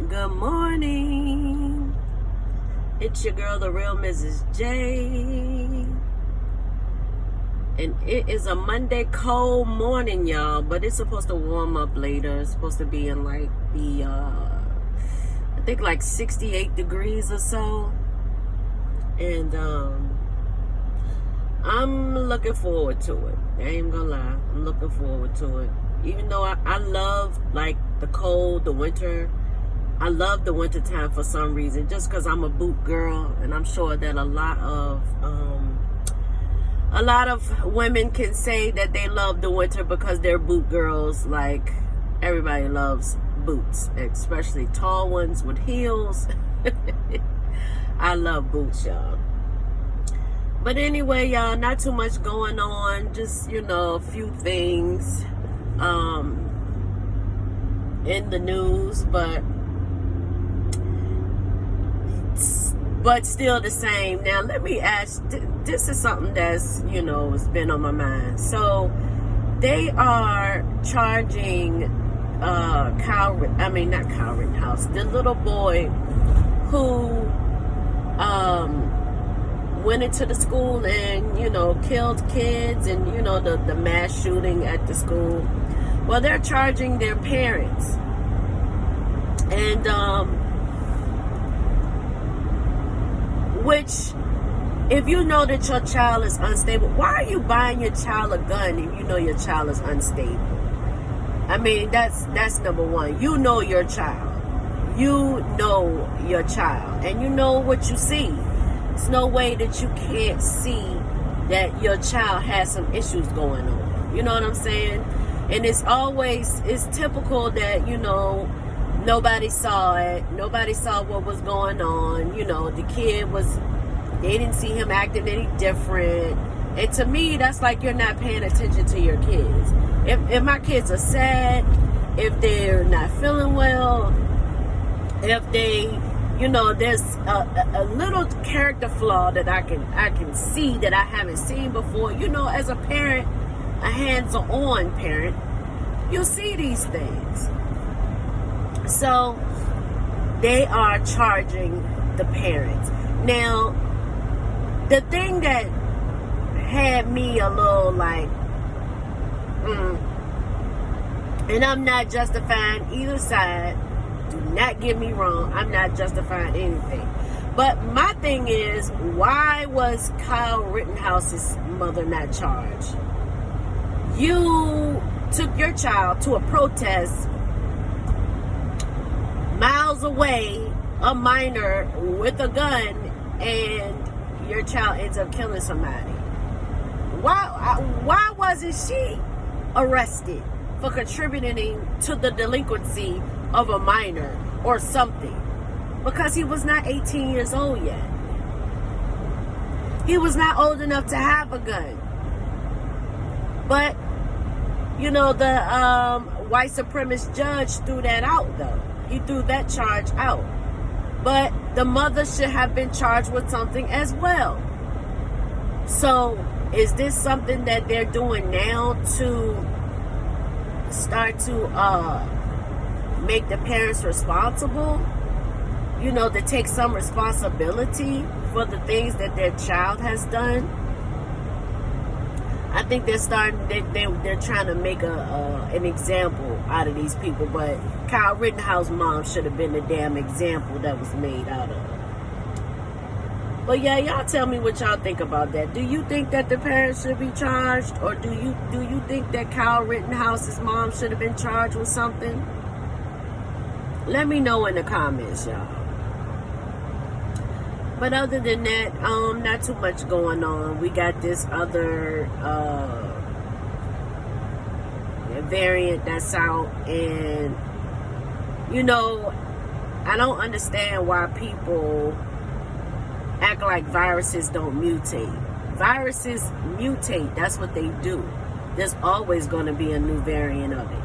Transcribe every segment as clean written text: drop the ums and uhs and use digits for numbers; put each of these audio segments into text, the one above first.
Good morning. It's your girl, the real Mrs. J. And it is a Monday cold morning, y'all. But it's supposed to warm up later. It's supposed to be in like the, I think like 68 degrees or so. And I'm looking forward to it. I ain't gonna lie. I'm looking forward to it. Even though I love like the cold, the winter. I love the winter time for some reason, just because I'm a boot girl, and I'm sure that a lot of women can say that they love the winter because they're boot girls. Like everybody loves boots, especially tall ones with heels. I love boots, y'all. But anyway, y'all, not too much going on. Just, a few things in the news, but still the same. Now, let me ask, this is something that's, has been on my mind. So, they are charging not Kyle Rittenhouse, the little boy who went into the school and, killed kids and, the mass shooting at the school. Well, they're charging their parents. And, which, if you know that your child is unstable, why are you buying your child a gun if you know your child is unstable? I mean, that's number one. You know your child. You know your child. And you know what you see. There's no way that you can't see that your child has some issues going on. You know what I'm saying? And it's typical that, nobody saw it. Nobody saw what was going on. The kid they didn't see him acting any different. And to me, that's like you're not paying attention to your kids. If my kids are sad, if they're not feeling well, if they, there's a little character flaw that I can see that I haven't seen before. As a parent, a hands-on parent, you'll see these things. So they are charging the parents. Now, the thing that had me a little like, and I'm not justifying either side. Do not get me wrong. I'm not justifying anything. But my thing is, why was Kyle Rittenhouse's mother not charged? You took your child to a protest miles away, a minor with a gun, and your child ends up killing somebody. Why wasn't she arrested for contributing to the delinquency of a minor or something? Because he was not 18 years old yet. He was not old enough to have a gun. But, the white supremacist judge threw that out, though. He threw that charge out. But the mother should have been charged with something as well. So, is this something that they're doing now to start to make the parents responsible? To take some responsibility for the things that their child has done? I think they're trying to make an example out of these people, but Kyle Rittenhouse's mom should have been the damn example that was made out of. But yeah, y'all tell me what y'all think about that. Do you think that the parents should be charged, or do you think that Kyle Rittenhouse's mom should have been charged with something? Let me know in the comments, y'all. But other than that, not too much going on. We got this other variant that's out, and I don't understand why people act like viruses don't mutate. Viruses mutate. That's what they do. There's always going to be a new variant of it.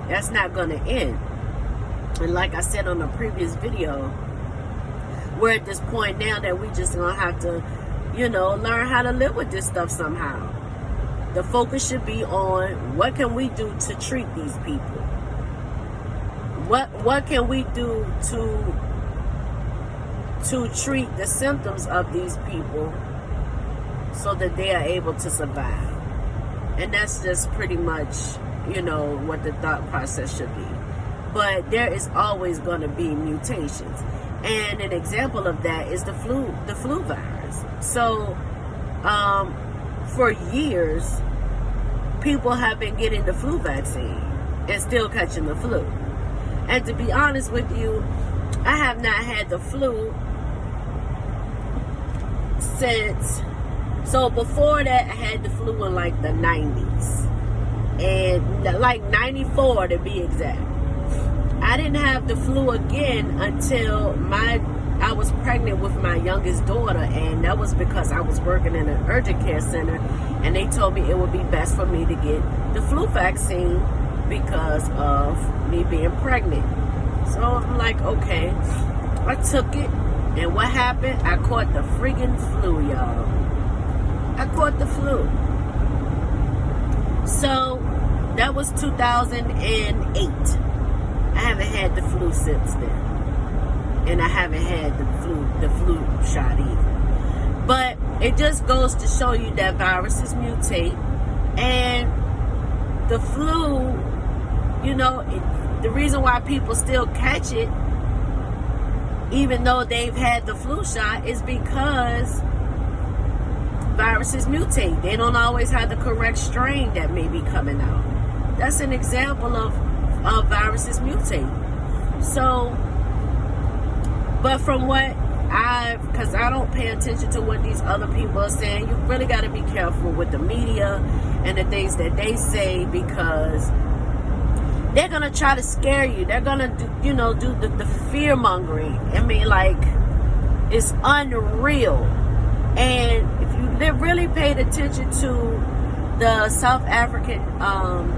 That's not going to end. And like I said on a previous video, we're at this point now that we just gonna have to, learn how to live with this stuff somehow. The focus should be on what can we do to treat these people. what can we do to treat the symptoms of these people so that they are able to survive? And that's just pretty much, what the thought process should be. But there is always going to be mutations. And an example of that is the flu virus. So, for years, people have been getting the flu vaccine and still catching the flu. And to be honest with you, I have not had the flu since, so before that, I had the flu in like the 90s. And like 94 to be exact. I didn't have the flu again until I was pregnant with my youngest daughter, and that was because I was working in an urgent care center, and they told me it would be best for me to get the flu vaccine because of me being pregnant. So I'm like, okay. I took it, and what happened? I caught the friggin' flu, y'all. I caught the flu. So that was 2008. I haven't had the flu since then. And I haven't had the flu shot either. But it just goes to show you that viruses mutate. And the flu, the reason why people still catch it, even though they've had the flu shot, is because viruses mutate. They don't always have the correct strain that may be coming out. That's an example of viruses mutate. So, but from what because I don't pay attention to what these other people are saying, you really got to be careful with the media and the things that they say, because they're going to try to scare you. They're going to do the fear mongering. I mean, like, it's unreal. And if you really paid attention to the South African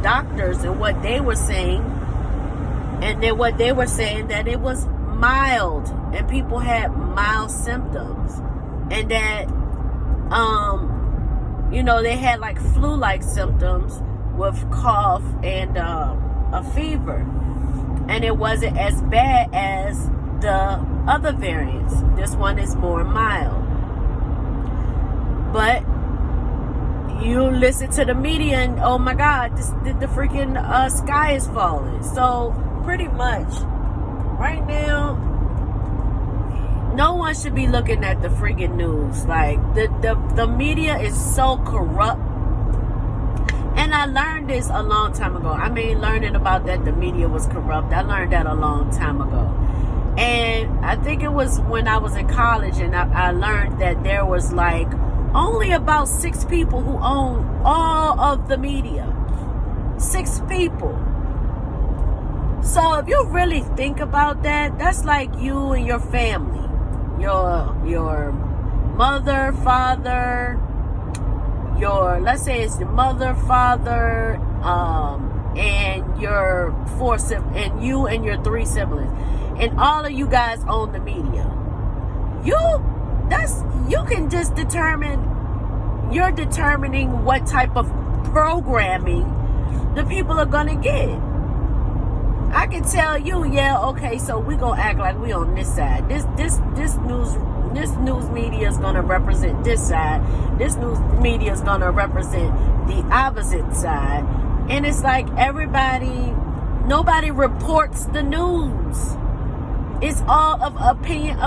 doctors and what they were saying, and then what they were saying, that it was mild and people had mild symptoms, and that they had like flu-like symptoms with cough and a fever, and it wasn't as bad as the other variants. This one is more mild. But you listen to the media and, oh my God, the freaking sky is falling. So pretty much right now, no one should be looking at the freaking news. Like, the media is so corrupt. And I learned this a long time ago. I mean, learning about that the media was corrupt, I learned that a long time ago. And I think it was when I was in college, and I learned that there was like only about 6 people who own all of the media. 6 people. So if you really think about that, that's like you and your family. Your mother, father, let's say it's your mother, father, and your 4 siblings, and you and your 3 siblings. And all of you guys own the media. You can just you're determining what type of programming the people are gonna get. I can tell you, yeah, okay, so we gonna act like we on this side. This news media is gonna represent this side. This news media is gonna represent the opposite side. And it's like nobody reports the news. It's all of opinion.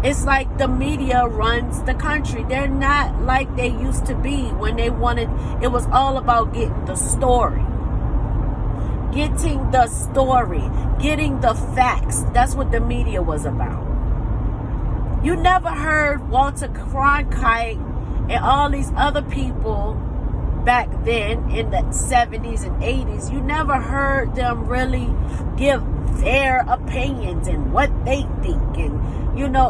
It's like the media runs the country. They're not like they used to be when it was all about getting the story. Getting the facts. That's what the media was about. You never heard Walter Cronkite and all these other people back then in the 70s and 80s. You never heard them really give their opinions and what they think. And,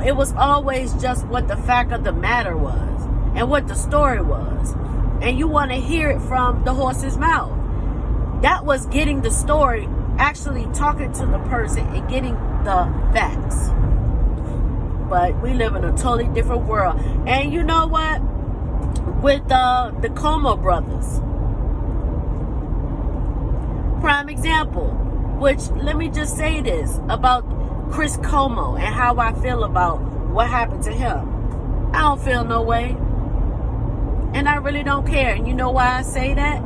it was always just what the fact of the matter was and what the story was. And you want to hear it from the horse's mouth. That was getting the story, actually talking to the person and getting the facts. But we live in a totally different world. And you know what? With the Como brothers, Prime example, which let me just say this about Chris Como and how I feel about what happened to him. I don't feel no way. And I really don't care. And you know why I say that?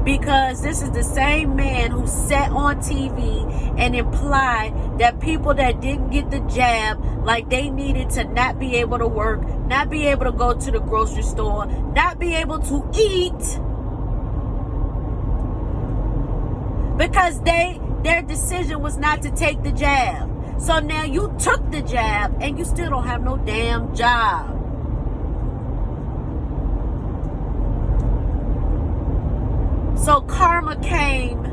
Because this is the same man who sat on TV and implied that people that didn't get the jab, like they needed to not be able to work, not be able to go to the grocery store, not be able to eat, because their decision was not to take the jab. So now you took the jab and you still don't have no damn job. So karma came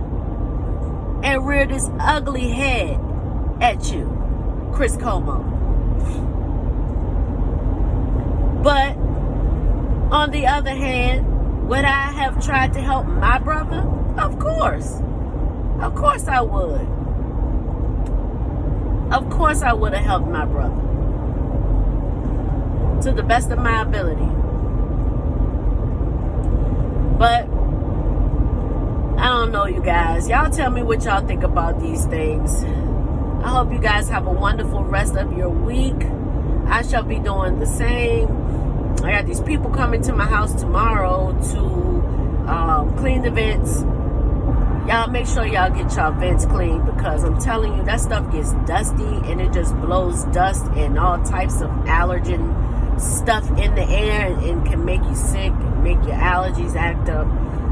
and reared its ugly head at you, Chris Como. But on the other hand, would I have tried to help my brother? Of course. Of course I would. Of course I would have helped my brother. To the best of my ability. But I don't know, you guys. Y'all tell me what y'all think about these things. I hope you guys have a wonderful rest of your week. I shall be doing the same. I got these people coming to my house tomorrow to clean the vents. Y'all make sure y'all get y'all vents clean, because I'm telling you, that stuff gets dusty and it just blows dust and all types of allergen stuff in the air and can make you sick and make your allergies act up.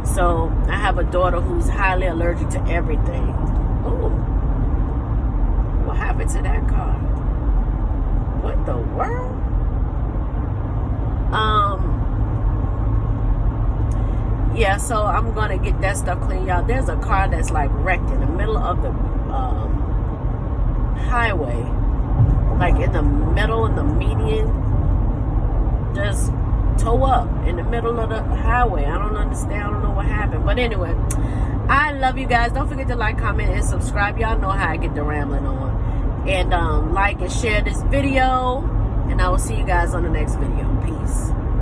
So I have a daughter who's highly allergic to everything. Ooh, what happened to that car? What the world? Yeah, so I'm gonna get that stuff clean, y'all. There's a car that's like wrecked in the middle of the highway, like in the middle of the median, just tow up in the middle of the highway. I don't understand. I don't know what happened. But anyway, I love you guys. Don't forget to like, comment, and subscribe. Y'all know how I get the rambling on. And like and share this video. And I will see you guys on the next video. Peace.